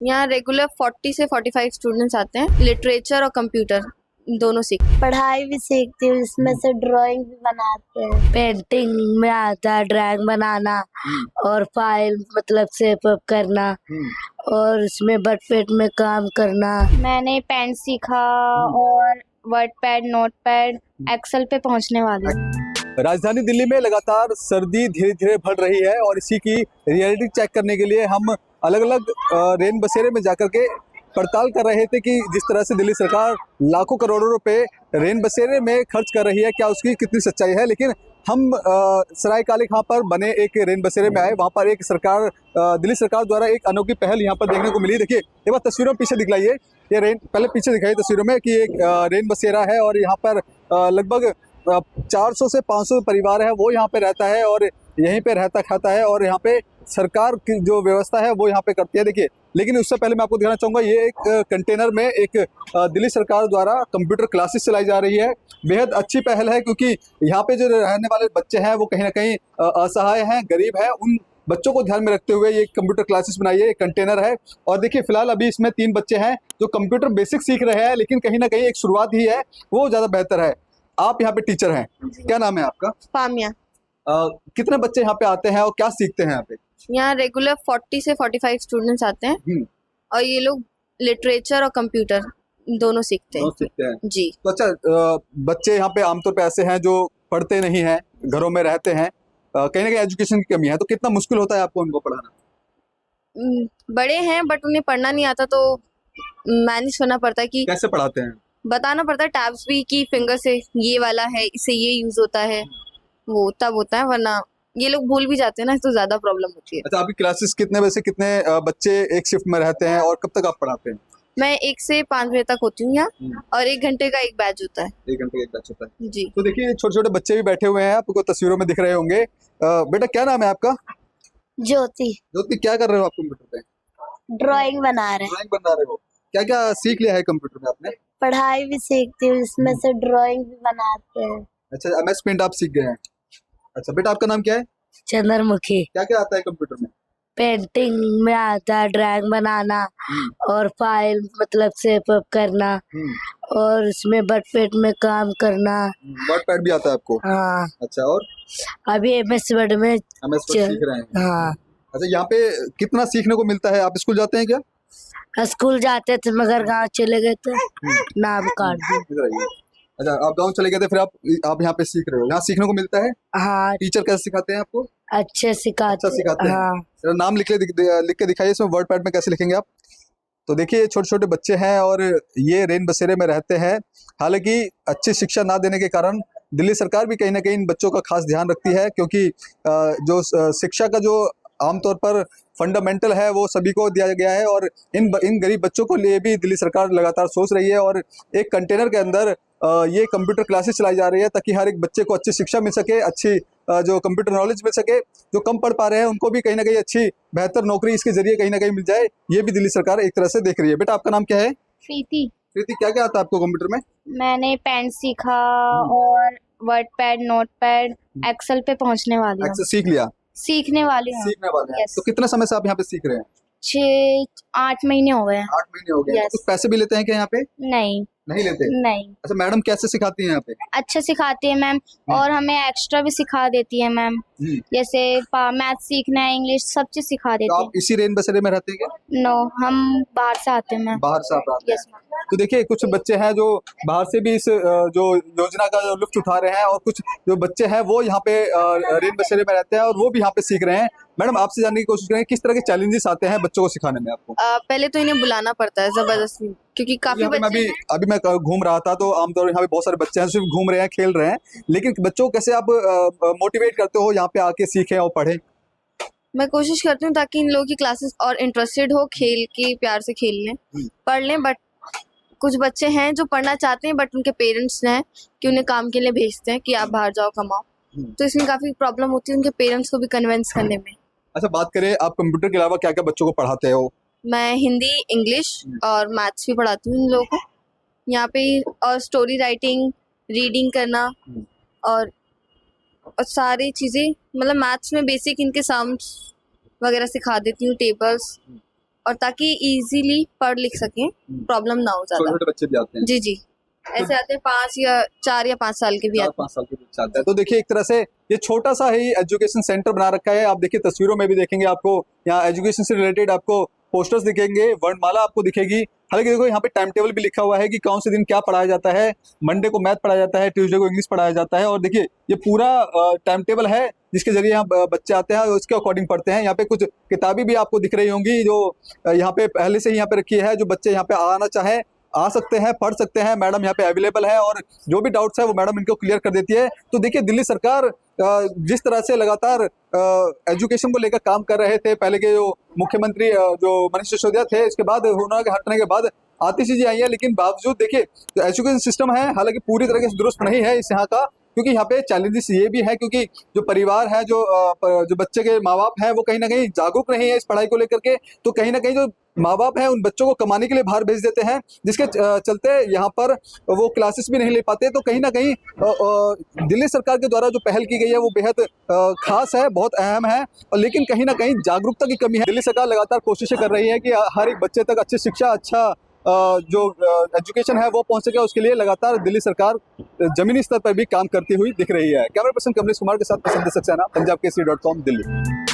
यहाँ रेगुलर 40 से 45 स्टूडेंट्स आते हैं। लिटरेचर और कंप्यूटर दोनों सीख। पढ़ाई भी सीखती हूँ, इसमें से ड्राइंग भी बनाते हैं। पेंटिंग में आता है ड्राइंग बनाना और फाइल मतलब शेप अप करना और इसमें बट पेट में काम करना। मैंने पेंट सीखा और WordPad, Notepad, Excel पे पहुंचने वाली हूँ। राजधानी दिल्ली में लगातार सर्दी धीरे धीरे बढ़ रही है और इसी की रियलिटी चेक करने के लिए हम अलग अलग रेन बसेरे में जाकर के पड़ताल कर रहे थे कि जिस तरह से दिल्ली सरकार लाखों करोड़ों रुपए रेन बसेरे में खर्च कर रही है, क्या उसकी कितनी सच्चाई है। लेकिन हम सराय काले खां पर बने एक रेन बसेरे में आए, वहाँ पर एक दिल्ली सरकार द्वारा एक अनोखी पहल यहाँ पर देखने को मिली। देखिए एक बार तस्वीरों में पीछे दिखलाइए, ये रेन पहले पीछे दिखाई तस्वीरों में कि एक रेन बसेरा है और यहाँ पर लगभग 400 से 500 परिवार है वो यहाँ पे रहता है और यहीं पे रहता खाता है और यहाँ पे सरकार की जो व्यवस्था है वो यहाँ पे करती है। देखिए, लेकिन उससे पहले मैं आपको दिखाना चाहूँगा, ये एक कंटेनर में एक दिल्ली सरकार द्वारा कंप्यूटर क्लासेस चलाई जा रही है। बेहद अच्छी पहल है क्योंकि यहाँ पे जो रहने वाले बच्चे हैं वो कहीं ना कहीं असहाय हैं, गरीब हैं। उन बच्चों को ध्यान में रखते हुए ये कंप्यूटर क्लासेस बनाई है, एक कंटेनर है। और देखिए फिलहाल अभी इसमें 3 बच्चे हैं जो कंप्यूटर बेसिक सीख रहे हैं, लेकिन कहीं ना कहीं एक शुरुआत ही है, वो ज़्यादा बेहतर है। आप यहाँ पे टीचर हैं, क्या नाम है आपका? फामिया। कितने बच्चे यहाँ पे आते हैं और क्या सीखते हैं यहाँ पे? यहाँ रेगुलर 40 से 45 स्टूडेंट्स आते हैं और ये लोग लिटरेचर और कंप्यूटर दोनों सीखते हैं। जी। तो अच्छा, बच्चे यहाँ पे आमतौर पे ऐसे हैं जो पढ़ते नहीं हैं, घरों में रहते हैं, कहीं ना कहीं एजुकेशन की कमी है, तो कितना मुश्किल होता है आपको उनको पढ़ाना? बड़े हैं बट उन्हें पढ़ना नहीं आता तो मैनेज करना पड़ता है कि कैसे पढ़ाते हैं? बताना पड़ता है टैब्स भी कि फिंगर से ये वाला है, इससे ये यूज होता है, वो तब होता है, वरना ये लोग भूल भी जाते हैं ना तो ज्यादा प्रॉब्लम होती है। अच्छा, आपकी क्लासेस कितने बजे से कितने बच्चे एक शिफ्ट में रहते हैं और कब तक आप पढ़ाते हैं? मैं 1 से 5 बजे तक होती हूँ यहाँ और 1 घंटे का एक बैच होता है। 1 घंटे का एक बैच होता है जी। तो देखिए छोटे छोटे बच्चे भी बैठे हुए हैं, आपको तस्वीरों में दिख रहे होंगे। बेटा क्या नाम है आपका? ज्योति। ज्योति, क्या कर रहे हो आप कंप्यूटर पे? ड्राइंग बना रहे हैं। ड्राइंग बना रहे हो, क्या क्या सीख लिया है कंप्यूटर में आपने? पढ़ाई भी सीखती हूँ, इसमें से ड्राइंग भी बनाते हैं। अच्छा, MS पेंट आप सीख गए हैं। अच्छा बेटा, आपका नाम क्या है? चंद्रमुखी। क्या क्या आता है कंप्यूटर में? पेंटिंग में आता है ड्राइंग बनाना और फाइल मतलब शेप अप करना और इसमें बट पेट में काम करना। वर्ड पैड भी आता है आपको? हाँ। अच्छा, और अभी MS वर्ड में MS वर्ड सीख रहे हैं? हाँ। अच्छा, यहाँ पे कितना सीखने को मिलता है? आप स्कूल जाते हैं क्या? स्कूल जाते थे मगर गांव चले गए थे, नाम काट दिया। इधर आइए। अच्छा, आप गांव चले गए थे, फिर आप यहाँ पे सीख रहे हो, यहाँ सीखने को मिलता है? हाँ। टीचर कैसे सिखाते हैं आपको? अच्छे सिखाते अच्छा सिखाते हैं। हाँ। जरा नाम लिख के दिखाइए, इसमें वर्ड पैड में कैसे लिखेंगे आप? तो देखिए छोटे छोटे बच्चे हैं और ये रेन बसेरे में रहते हैं। हालांकि अच्छी शिक्षा ना देने के कारण दिल्ली सरकार भी कहीं ना कहीं इन बच्चों का खास ध्यान रखती है, क्योंकि जो शिक्षा का जो आमतौर पर फंडामेंटल है वो सभी को दिया गया है और इन गरीब बच्चों को लिए भी दिल्ली सरकार लगातार सोच रही है और एक कंटेनर के अंदर ये कंप्यूटर क्लासेस चलाई जा रही है ताकि हर एक बच्चे को अच्छी शिक्षा मिल सके, अच्छी जो कंप्यूटर नॉलेज मिल सके। जो कम पढ़ पा रहे हैं उनको भी कहीं ना कहीं अच्छी बेहतर नौकरी इसके जरिए कहीं ना कहीं मिल जाए, ये भी दिल्ली सरकार एक तरह से देख रही है। बेटा आपका नाम क्या है? प्रीति। प्रीति, क्या क्या आता है आपको कंप्यूटर में? मैंने पेंट सीखा और WordPad, Notepad, Excel पे पहुंचने वाली हूँ। अच्छा, सीख लिया? सीखने वाली हूँ। सीखने वाले हैं। Yes। तो कितने समय से आप यहाँ पे सीख रहे हैं? 6-8 महीने हो गए। 8 महीने हो गए। Yes। कुछ पैसे भी लेते हैं क्या यहाँ पे? नहीं नहीं लेते? नहीं। अच्छा, मैडम कैसे सिखाती हैं यहाँ पे? अच्छा सिखाती है मैम और हमें एक्स्ट्रा भी सिखा देती है मैम, जैसे मैथ सीखना है, इंग्लिश, सब चीज सिखा तो देती आप इसी रेन बसेरे में रहते हैं क्या? है। नो, हम बाहर से आते हैं मैम। बाहर से आप आते हैं? Yes ma'am. तो देखिए कुछ बच्चे हैं जो बाहर से भी इस जो योजना का जो लुत्फ उठा रहे हैं और कुछ जो बच्चे हैं वो यहाँ पे रेन बसेरे में रहते हैं और वो भी यहाँ पे सीख रहे हैं। मैडम आपसे जानने की कोशिश करें किस तरह के चैलेंजेस आते हैं बच्चों को सिखाने में आपको? पहले तो इन्हें बुलाना पड़ता है जबरदस्ती, क्योंकि काफी बच्चे हैं। अभी मैं घूम रहा था तो आमतौर पर यहाँ पे बहुत सारे बच्चे हैं, सिर्फ घूम रहे हैं, खेल रहे हैं, लेकिन बच्चों को कैसे आप मोटिवेट करते हो यहाँ पे आके सीखें और पढ़ें? मैं कोशिश करती हूँ ताकि इन लोगों की क्लासेस और इंटरेस्टेड हो, खेल के प्यार से खेल लें, पढ़ लें। बट कुछ बच्चे हैं जो पढ़ना चाहते हैं बट उनके पेरेंट्स हैं कि उन्हें काम के लिए भेजते हैं कि आप बाहर जाओ कमाओ, तो इसमें काफी प्रॉब्लम होती है उनके पेरेंट्स को भी कन्विंस करने में। अच्छा, बात करें आप कंप्यूटर के अलावा क्या क्या बच्चों को पढ़ाते हो? मैं हिंदी, इंग्लिश और मैथ्स भी पढ़ाती हूँ इन लोगों को यहाँ पे, और स्टोरी राइटिंग, रीडिंग करना और सारी चीज़ें, मतलब मैथ्स में बेसिक इनके सम्स वगैरह सिखा देती हूँ, टेबल्स, और ताकि इजीली पढ़ लिख सकें, प्रॉब्लम ना हो छोटे ज्यादा। छोटे बच्चे भी आते हैं, जी जी, ऐसे आते हैं 4 या 5 साल के भी आते 4-5 साल के बच्चे आते हैं। तो देखिए एक तरह से ये छोटा सा ही एजुकेशन सेंटर बना रखा है। आप देखिए तस्वीरों में भी देखेंगे आपको यहाँ एजुकेशन से रिलेटेड आपको पोस्टर्स दिखेंगे, वर्णमाला आपको दिखेगी। हालांकि देखो यहाँ पे टाइम टेबल भी लिखा हुआ है कि कौन से दिन क्या पढ़ाया जाता है। मंडे को मैथ पढ़ाया जाता है, ट्यूसडे को इंग्लिश पढ़ाया जाता है। और देखिए ये पूरा टाइम टेबल है जिसके जरिए यहाँ बच्चे आते हैं और उसके अकॉर्डिंग पढ़ते हैं। यहाँ पे कुछ किताबें भी आपको दिख रही होंगी जो यहाँ पे पहले से ही यहाँ पे रखी है। जो बच्चे यहाँ पे आना चाहे आ सकते हैं, पढ़ सकते हैं। मैडम यहाँ पे अवेलेबल है और जो भी डाउट्स है वो मैडम इनको क्लियर कर देती है। तो देखिए दिल्ली सरकार जिस तरह से लगातार एजुकेशन को लेकर काम कर रहे थे, पहले के जो मुख्यमंत्री जो मनीष सिसोदिया थे, इसके बाद उन्होंने हटने के बाद आती चीजें आई है, लेकिन बावजूद देखिए जो एजुकेशन सिस्टम है हालांकि पूरी तरीके से दुरुस्त नहीं है इस यहाँ का, क्योंकि यहाँ पे चैलेंजेस ये भी है क्योंकि जो परिवार है, जो बच्चे के माँ बाप हैं वो कहीं ना कहीं जागरूक नहीं है इस पढ़ाई को लेकर के। तो कहीं ना कहीं जो माँ बाप हैं उन बच्चों को कमाने के लिए बाहर भेज देते हैं, जिसके चलते यहाँ पर वो क्लासेस भी नहीं ले पाते। तो कहीं ना कहीं दिल्ली सरकार के द्वारा जो पहल की गई है वो बेहद खास है, बहुत अहम है, और लेकिन कहीं ना कहीं जागरूकता की कमी है। दिल्ली सरकार लगातार कोशिशें कर रही है कि हर एक बच्चे तक अच्छी शिक्षा, अच्छा जो एजुकेशन है वो पहुंच सके। उसके लिए लगातार दिल्ली सरकार जमीनी स्तर पर भी काम करती हुई दिख रही है। कैमरा पर्सन कमलेश कुमार के साथ प्रसन्न सक्सेना, पंजाब केसरी.com, दिल्ली।